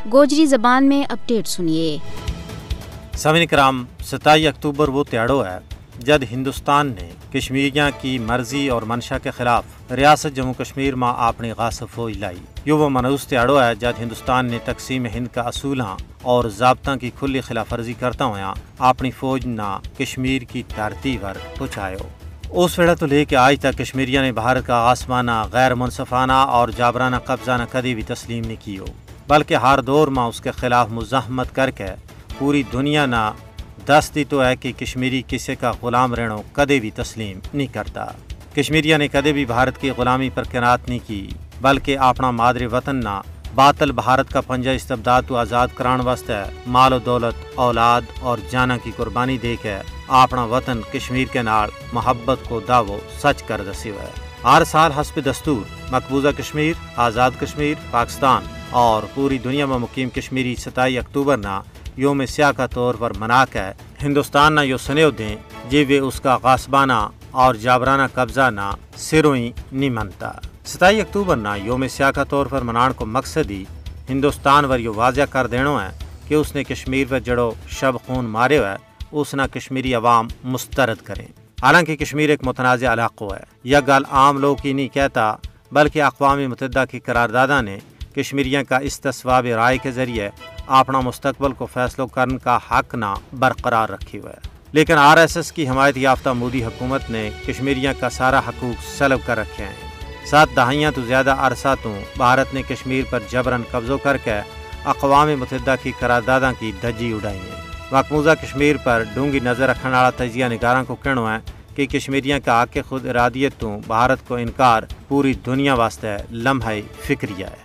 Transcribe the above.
गोजरी ज़बान में अपडेट सुनिए। सामीन कराम, 27 अक्टूबर वो त्याड़ो है जब हिंदुस्तान ने कश्मीरियों की मर्जी और मंशा के खिलाफ रियासत जम्मू कश्मीर में अपनी गासब फौज लाई। यो वो मनहूस त्याड़ो है जब हिंदुस्तान ने तकसीम हिंद का असूलों और ज़ाब्ता की खुली खिलाफ वर्जी करता हुआ अपनी फौज ना कश्मीर की धरती पर पहुँचायो। उस वेड़ा तो लेके आज तक कश्मीरियों ने भारत का आसमाना, गैर मुनसफाना और जाबराना कब्जा न कभी भी तस्लीम नहीं कियो, बल्कि हर दौर में उसके खिलाफ मुज़ाहमत करके पूरी दुनिया ना दस्ती तो है कि कश्मीरी किसी का ग़ुलाम रहना कदे भी तस्लीम नहीं करता। कश्मीरियों ने कदे भी भारत की ग़ुलामी पर किनात नहीं की, बल्कि अपना मादरे वतन ना बातल भारत का पंजा इस्तबदाद तो आज़ाद करान वास्ते मालो दौलत, औलाद और जाना की कुर्बानी दे के अपना वतन कश्मीर के नाल मोहब्बत को दावो सच कर दसी है। हर साल हस्ब दस्तूर मकबूजा कश्मीर, आज़ाद कश्मीर, पाकिस्तान और पूरी दुनिया में मुकीम कश्मीरी 27 अक्टूबर ना योम स्याह का तौर पर मना के हिंदुस्तान ना यो सनेव दें जे वे उसका गासबाना और जाबराना कब्जा ना सिरोई नहीं मनता। 27 अक्टूबर ना योम स्याह का तौर पर मनाने को मकसद ही हिंदुस्तान वर यो वाज़ा कर देना है कि उसने कश्मीर पर जड़ो शब खून मारे है उसना कश्मीरी अवाम मुस्तरद करें। हालांकि कश्मीर एक मुतनाज़ इलाक़ो है, यह गल आम लोग ही नहीं कहता, बल्कि अक़वाम मुत्तहिदा की करारदादा ने कश्मीरियों का इस्तिस्वाब राय के ज़रिए अपना मुस्तकबल को फैसलों करने का हक ना बरकरार रखी हुआ है। लेकिन RSS की हिमायत याफ्ता मोदी हुकूमत ने कश्मीरियों का सारा हकूक सलब कर रखे हैं। 7 दहाइयाँ तो ज़्यादा अरसा तो भारत ने कश्मीर पर जबरन कब्जो करके अक़वाम मुत्तहिदा की करारदादा की धज्जी उड़ाई है। मकबूजा कश्मीर पर डूंगी नज़र रखने वाला तजिया निगारां को कहना है कि कश्मीरियों का हक खुद इरादियत तो भारत को इनकार पूरी दुनिया वास्ते लम्हा फिक्रिया है।